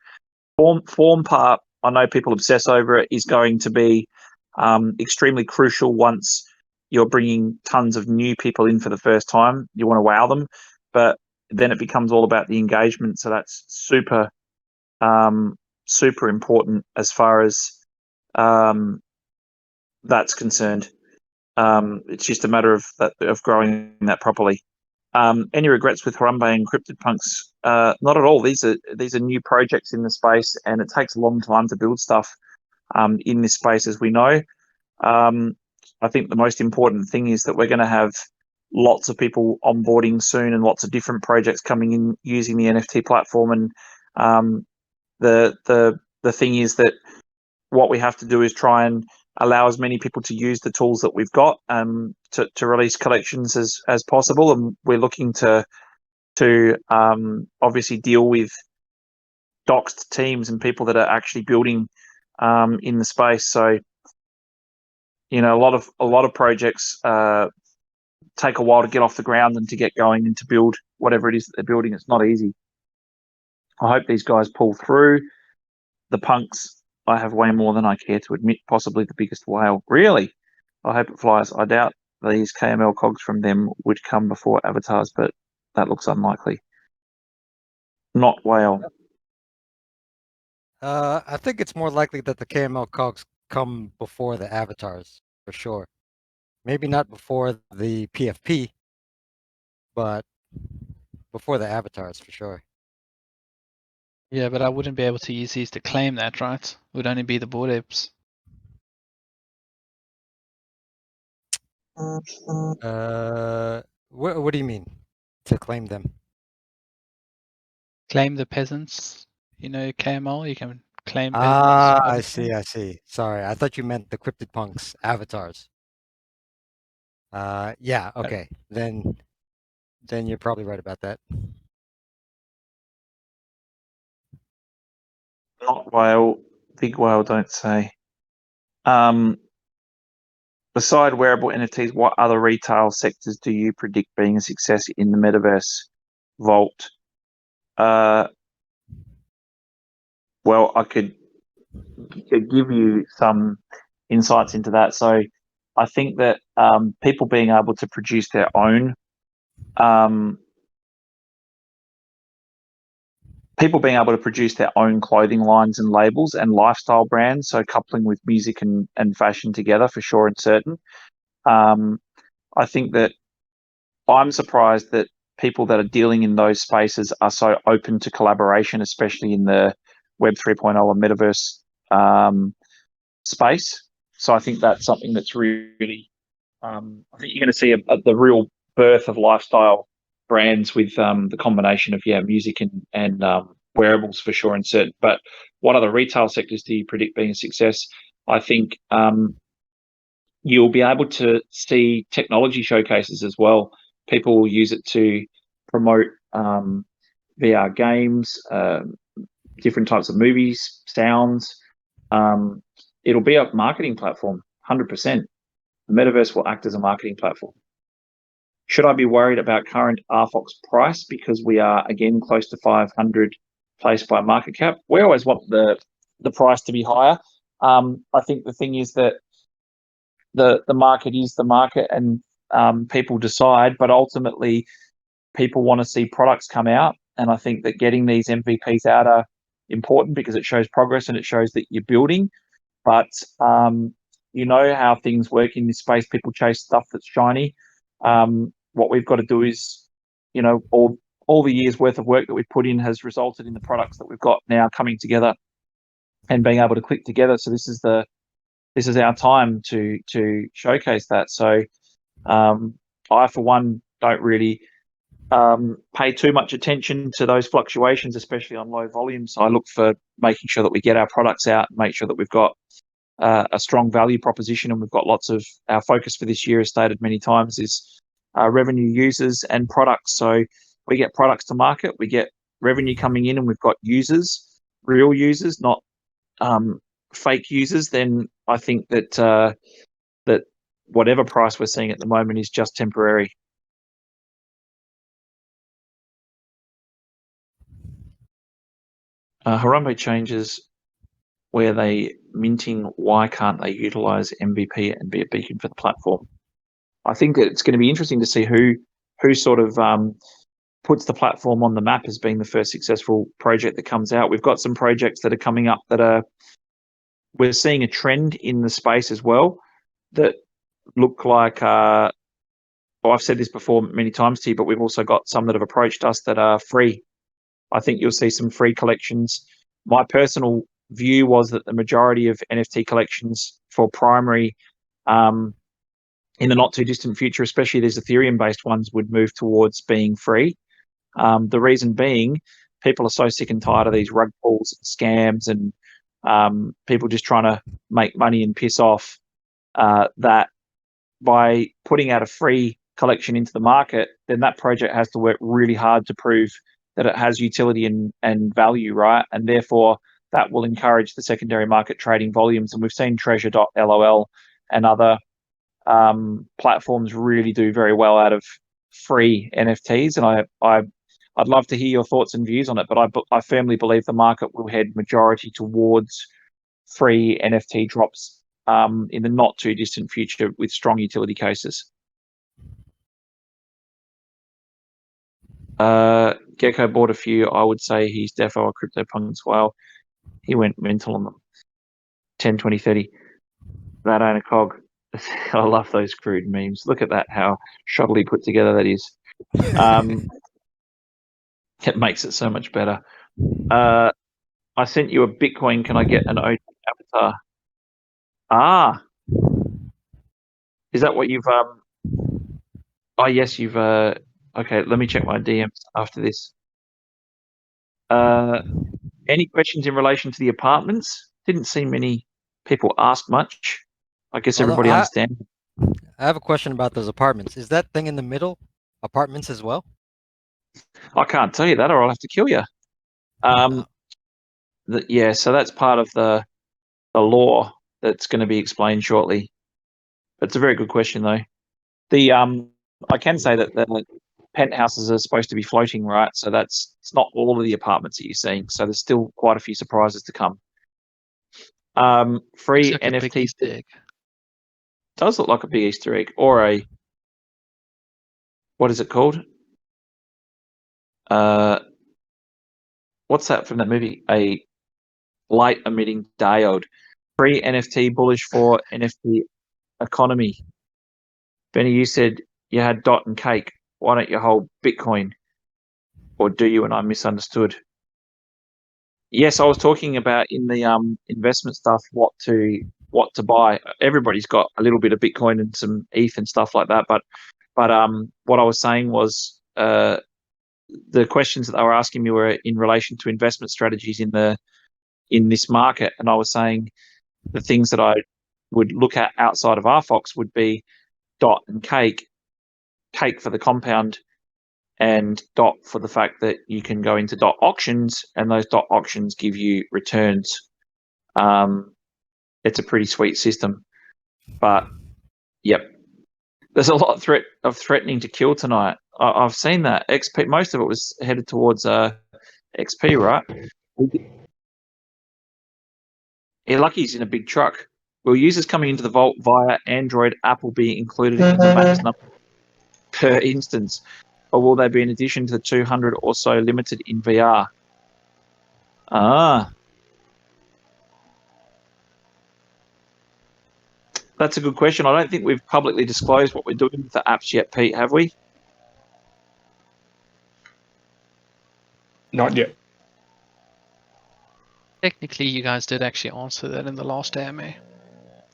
Form part, I know people obsess over it, is going to be extremely crucial once you're bringing tons of new people in for the first time. You want to wow them, but then it becomes all about the engagement. So that's super important as far as that's concerned. It's just a matter of growing that properly. Any regrets with Harambe and CryptidPunks? Not at all. These are new projects in the space, and it takes a long time to build stuff in this space, as we know. I think the most important thing is that we're going to have lots of people onboarding soon, and lots of different projects coming in using the NFT platform. And the thing is that what we have to do is try and allow as many people to use the tools that we've got to release collections as possible. And we're looking to obviously deal with doxed teams and people that are actually building in the space. So, you know, a lot of projects take a while to get off the ground and to get going and to build whatever it is that they're building. It's not easy. I hope these guys pull through. The punks, I have way more than I care to admit, possibly the biggest whale. Really? I hope it flies. I doubt these KML cogs from them would come before avatars, but that looks unlikely. Not whale. I think it's more likely that the KML cogs come before the avatars, for sure. Maybe not before the PFP, but before the avatars, for sure. Yeah, but I wouldn't be able to use these to claim that, right? It would only be the board apes. What do you mean to claim them? Claim the peasants. You know, KML, you can claim peasants. Ah, I see. Sorry, I thought you meant the CryptidPunks avatars. Yeah, okay. Then you're probably right about that. Not whale. Big whale, don't say. Beside wearable NFTs, what other retail sectors do you predict being a success in the metaverse? Vault. Well, I could give you some insights into that. So I think that people being able to produce their own clothing lines and labels and lifestyle brands, so coupling with music and fashion together, for sure and certain. I think that I'm surprised that people that are dealing in those spaces are so open to collaboration, especially in the Web 3.0 or metaverse space. So I think that's something that's really, I think you're going to see the real birth of lifestyle brands with the combination of music and wearables, for sure and certain. But what other retail sectors do you predict being a success? I think you'll be able to see technology showcases as well. People will use it to promote VR games, different types of movies, sounds. It'll be a marketing platform, 100%. The metaverse will act as a marketing platform. Should I be worried about current RFOX price because we are again close to 500 placed by market cap? We always want the price to be higher. I think the thing is that the market is the market, and people decide, but ultimately people want to see products come out, and I think that getting these MVPs out are important because it shows progress and it shows that you're building. But you know how things work in this space. People chase stuff that's shiny. What we've got to do is, you know, all the years worth of work that we've put in has resulted in the products that we've got now coming together and being able to click together. So this is our time to showcase that. So I, for one, don't really pay too much attention to those fluctuations, especially on low volumes. I look for making sure that we get our products out and make sure that we've got a strong value proposition, and we've got lots of our focus for this year, as stated many times, is revenue, users, and products. So we get products to market, we get revenue coming in, and we've got users, real users, not fake users. Then I think that that whatever price we're seeing at the moment is just temporary. Harambe changes where they minting, why can't they utilize MVP and be a beacon for the platform? I think that it's going to be interesting to see who sort of puts the platform on the map as being the first successful project that comes out. We've got some projects that are coming up that we're seeing a trend in the space as well that look like, well, I've said this before many times to you, but we've also got some that have approached us that are free. I think you'll see some free collections. My personal view was that the majority of NFT collections for primary in the not too distant future, especially these Ethereum based ones, would move towards being free. The reason being, people are so sick and tired of these rug pulls and scams and people just trying to make money and piss off, that by putting out a free collection into the market, then that project has to work really hard to prove that it has utility and value, right? And therefore that will encourage the secondary market trading volumes. And we've seen Treasure.lol and other platforms really do very well out of free NFTs. And I'd love to hear your thoughts and views on it, but I firmly believe the market will head majority towards free NFT drops in the not too distant future with strong utility cases. Gecko bought a few. I would say he's defo a CryptoPunk as well. He went mental on them. 10, 20, 30. That ain't a cog. I love those crude memes. Look at that, how shoddily put together that is. It makes it so much better. I sent you a Bitcoin. Can I get an OG avatar? Is that what you've oh yes, you've okay, let me check my DMs after this. Any questions in relation to the apartments? Didn't see many people ask much. I guess everybody understands. I have a question about those apartments. Is that thing in the middle apartments as well? I can't tell you that, or I'll have to kill you. Yeah, so that's part of the law that's going to be explained shortly. It's a very good question, though. I can say that the penthouses are supposed to be floating, right? So it's not all of the apartments that you're seeing. So there's still quite a few surprises to come. Free like NFT does look like a big Easter egg, or a, what is it called? What's that from that movie? A light emitting diode. Free NFT bullish for NFT economy. Benny, you said you had dot and cake. Why don't you hold Bitcoin? Or do you? And I misunderstood. Yes, I was talking about in the investment stuff what to buy. Everybody's got a little bit of Bitcoin and some ETH and stuff like that. But what I was saying was the questions that they were asking me were in relation to investment strategies in this market, and I was saying the things that I would look at outside of RFOX would be dot and cake for the compound, and dot for the fact that you can go into dot auctions, and those dot auctions give you returns. It's a pretty sweet system, but Yep. There's a lot of threatening to kill tonight. I've seen that. XP, most of it was headed towards XP, right? Yeah, lucky he's in a big truck. Will users coming into the Vault via Android app will be included in the max number per instance, or will they be in addition to the 200 or so limited in VR? That's a good question. I don't think we've publicly disclosed what we're doing with the apps yet, Pete, have we? Not yet. Technically, you guys did actually answer that in the last AMA.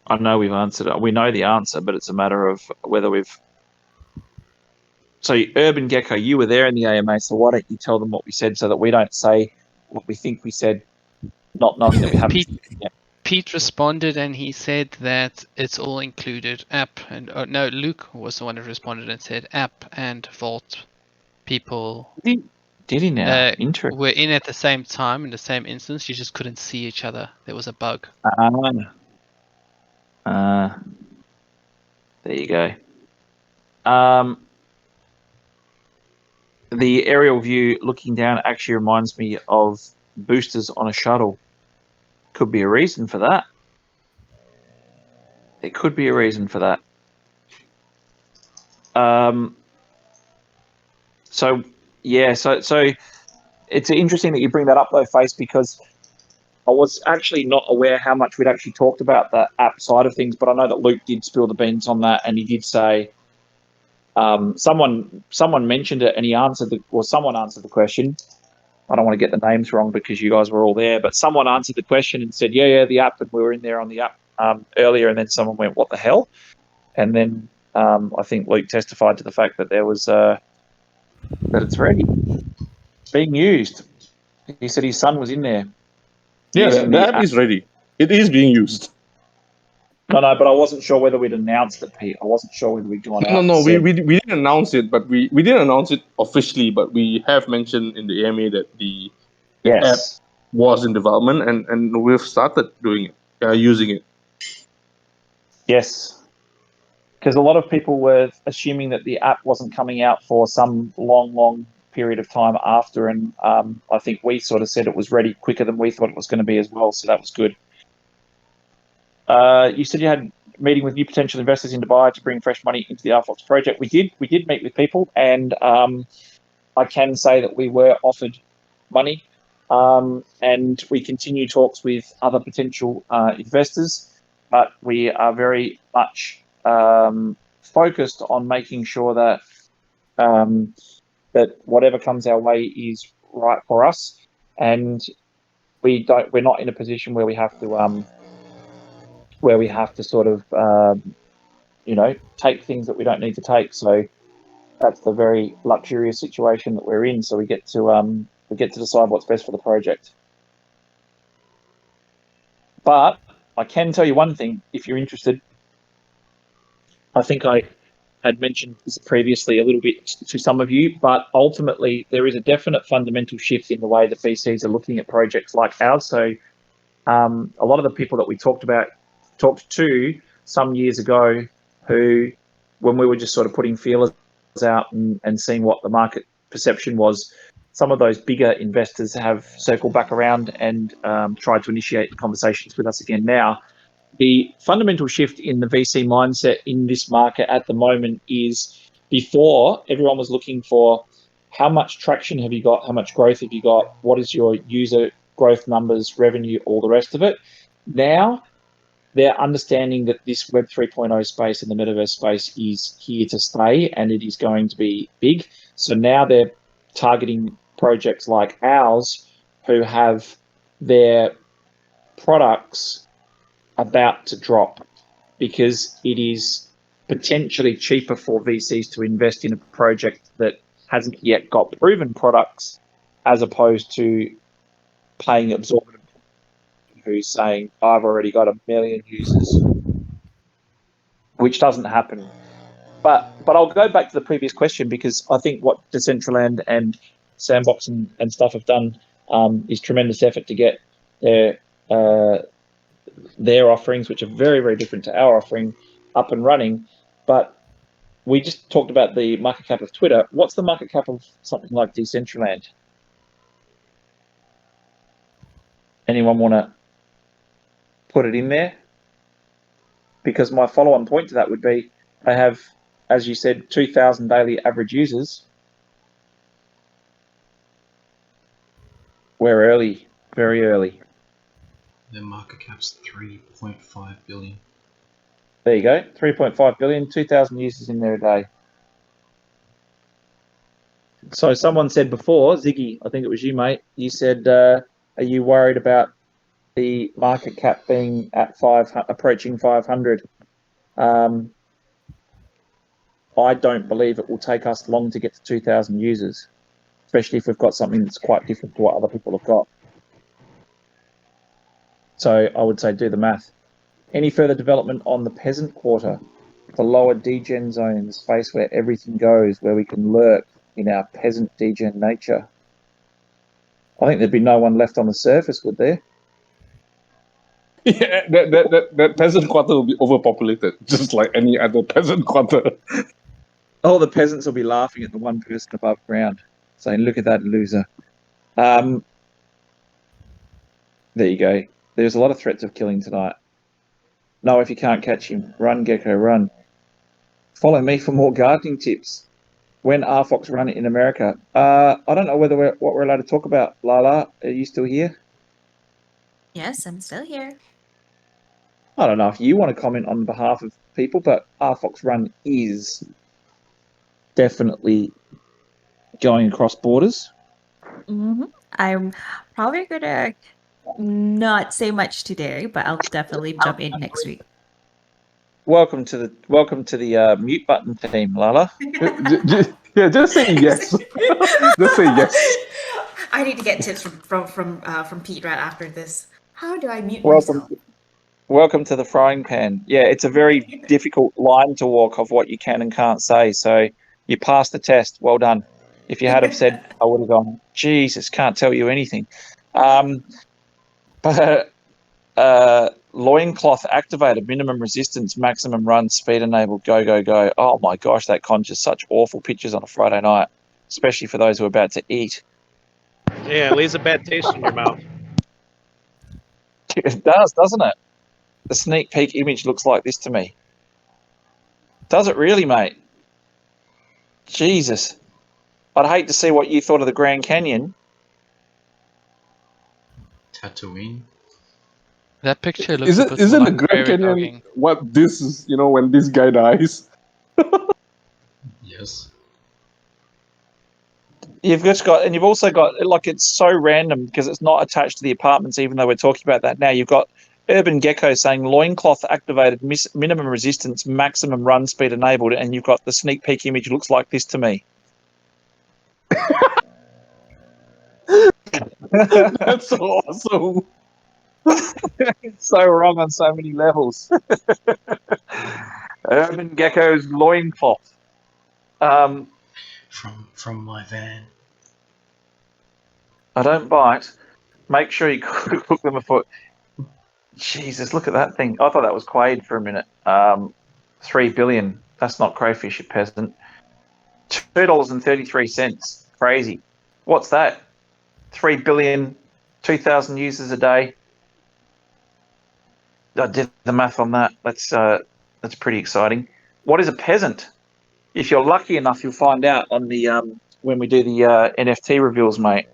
I know we've answered it. We know the answer, but it's a matter of whether we've... So, Urban Gecko, you were there in the AMA, so why don't you tell them what we said so that we don't say what we think we said, not knowing that we haven't... Pete responded and he said that it's all included. App and no, Luke was the one who responded and said app and Vault people. Did he now? Interesting. Were in at the same time in the same instance. You just couldn't see each other. There was a bug. There you go. The aerial view looking down actually reminds me of boosters on a shuttle. Could be a reason for that. There could be a reason for that. So it's interesting that you bring that up though, Face, because I was actually not aware how much we'd actually talked about the app side of things, but I know that Luke did spill the beans on that, and he did say someone mentioned it, and someone answered the question. I don't want to get the names wrong because you guys were all there, but someone answered the question and said, yeah, the app, and we were in there on the app earlier, and then someone went, what the hell? And then I think Luke testified to the fact that there was that it's ready, being used. He said his son was in there. Yeah, the app is ready. It is being used. No, but I wasn't sure whether we'd announced it, Pete. I wasn't sure whether we'd gone out. No, we didn't announce it, but we didn't announce it officially, but we have mentioned in the AMA that the app was in development, and we've started doing it, using it. Yes. Because a lot of people were assuming that the app wasn't coming out for some long period of time after, and I think we sort of said it was ready quicker than we thought it was going to be as well, so that was good. You said you had a meeting with new potential investors in Dubai to bring fresh money into the RFOX project. We did meet with people, and I can say that we were offered money, and we continue talks with other potential investors, but we are very much focused on making sure that that whatever comes our way is right for us, and we're not in a position where we have to sort of take things that we don't need to take. So that's the very luxurious situation that we're in. So we get to decide what's best for the project. But I can tell you one thing, if you're interested. I think I had mentioned this previously a little bit to some of you, but ultimately there is a definite fundamental shift in the way that VCs are looking at projects like ours. So a lot of the people that we talked to some years ago, who, when we were just sort of putting feelers out and seeing what the market perception was, some of those bigger investors have circled back around and tried to initiate conversations with us again now. The fundamental shift in the VC mindset in this market at the moment is, before, everyone was looking for how much traction have you got, how much growth have you got, what is your user growth numbers, revenue, all the rest of it. Now they're understanding that this Web 3.0 space and the metaverse space is here to stay, and it is going to be big. So now they're targeting projects like ours who have their products about to drop, because it is potentially cheaper for VCs to invest in a project that hasn't yet got proven products, as opposed to paying exorbitant who's saying, I've already got 1 million users, which doesn't happen. But I'll go back to the previous question, because I think what Decentraland and Sandbox and stuff have done is tremendous effort to get their offerings, which are very, very different to our offering, up and running. But we just talked about the market cap of Twitter. What's the market cap of something like Decentraland? Anyone want to put it in there? Because my follow-on point to that would be, they have, as you said, 2,000 daily average users. We're early, very early. Their market cap's 3.5 billion. There you go, 3.5 billion, 2,000 users in there a day. So someone said before, Ziggy, I think it was you, mate, you said, are you worried about the market cap being at approaching 500? I don't believe it will take us long to get to 2,000 users, especially if we've got something that's quite different to what other people have got. So I would say do the math. Any further development on the peasant quarter, the lower degen zone, the space where everything goes, where we can lurk in our peasant degen nature? I think there'd be no one left on the surface, would there? Yeah, that peasant quarter will be overpopulated, just like any other peasant quarter. Oh, the peasants will be laughing at the one person above ground, saying, look at that loser. There you go. There's a lot of threats of killing tonight. No, if you can't catch him, run, Gecko, run. Follow me for more gardening tips. When RFOX run it in America? I don't know what we're allowed to talk about. Lala, are you still here? Yes, I'm still here. I don't know if you want to comment on behalf of people, but RFOX run is definitely going across borders. I'm probably gonna not say much today, but I'll definitely jump in next week. Welcome to the mute button team, Lala. Yeah, just say yes. Just say yes. I need to get tips from Pete right after this. How do I mute myself? Welcome to the frying pan. Yeah, it's a very difficult line to walk of what you can and can't say. So you passed the test. Well done. If you had have said, I would have gone, Jesus, can't tell you anything. But loincloth activated, minimum resistance, maximum run, speed enabled, go, go, go. Oh my gosh, that conjures such awful pictures on a Friday night, especially for those who are about to eat. Yeah, it leaves a bad taste in your mouth. It does, doesn't it? The sneak peek image looks like this to me. Does it really, mate? Jesus. I'd hate to see what you thought of the Grand Canyon. Tatooine. That picture looks a bit more Isn't the like Grand prairie Canyon dogging. what this is, when this guy dies? Yes. You've also got, like, it's so random because it's not attached to the apartments, even though we're talking about that now. You've got Urban Gecko saying loincloth activated, minimum resistance, maximum run speed enabled, and you've got the sneak peek image looks like this to me. That's so awesome. It's so wrong on so many levels. Urban Gecko's loincloth. From my van. I don't bite. Make sure you cook them a foot. Jesus, look at that thing. I thought that was Quaid for a minute. 3 billion. That's not crayfish, you peasant. $2.33. Crazy. What's that? 3 billion, 2,000 users a day. I did the math on that. That's pretty exciting. What is a peasant? If you're lucky enough, you'll find out on the when we do the NFT reveals, mate.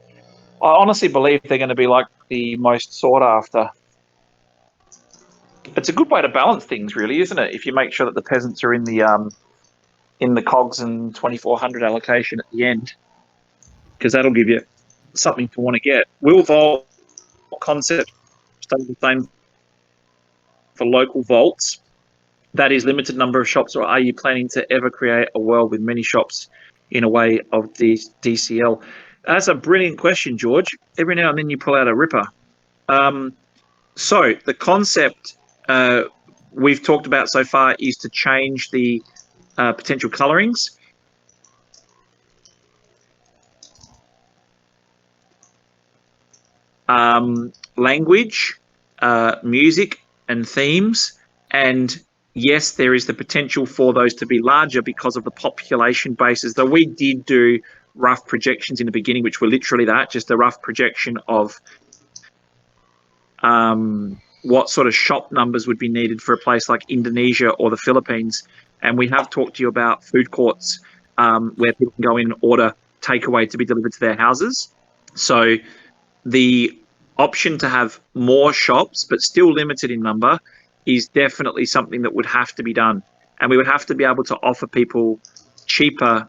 I honestly believe they're going to be like the most sought after. It's a good way to balance things, really, isn't it? If you make sure that the peasants are in the cogs and 2400 allocation at the end, because that'll give you something to want to get. Will Vault concept stay the same for local vaults? That is limited number of shops, or are you planning to ever create a world with many shops in a way of these DCL? That's a brilliant question, George. Every now and then you pull out a ripper. So the concept we've talked about so far is to change the potential colorings. Language, music, and themes, and yes, there is the potential for those to be larger because of the population bases. Though we did do rough projections in the beginning, which were literally that, just a rough projection of what sort of shop numbers would be needed for a place like Indonesia or the Philippines. And we have talked to you about food courts where people can go in and order takeaway to be delivered to their houses. So the option to have more shops, but still limited in number, is definitely something that would have to be done. And we would have to be able to offer people cheaper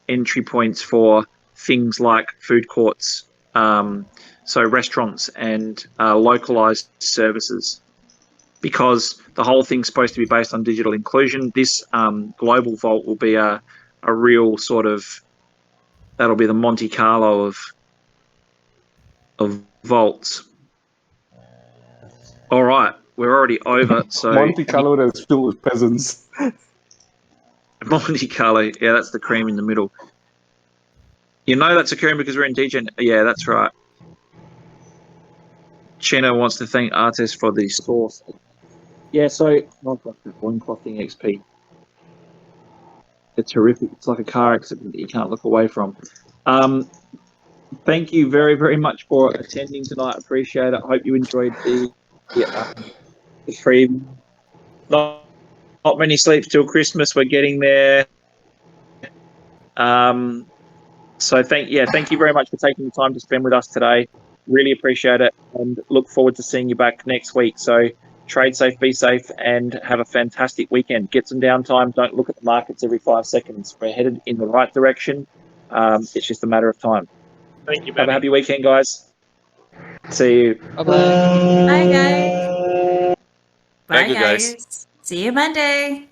entry points for things like food courts, so restaurants and localized services. Because the whole thing's supposed to be based on digital inclusion, this global vault will be a real sort of, that'll be the Monte Carlo of vaults. All right, we're already over. So Monte Carlo that's filled with peasants. Monte Carlo, yeah, that's the cream in the middle. You know that's occurring because we're in DJ. Yeah, that's right. Chino wants to thank Artes for the source. Yeah, so one clothing XP. It's horrific. It's like a car accident that you can't look away from. Thank you very, very much for attending tonight. Appreciate it. I hope you enjoyed the stream. Not many sleeps till Christmas. We're getting there. So thank you very much for taking the time to spend with us today. Really appreciate it, and look forward to seeing you back next week. So trade safe, be safe, and have a fantastic weekend. Get some downtime. Don't look at the markets every 5 seconds. We're headed in the right direction. It's just a matter of time. Thank you, Have a happy weekend, guys. See you. Bye-bye. Bye, guys. Bye, Very good, guys. guys. See you Monday.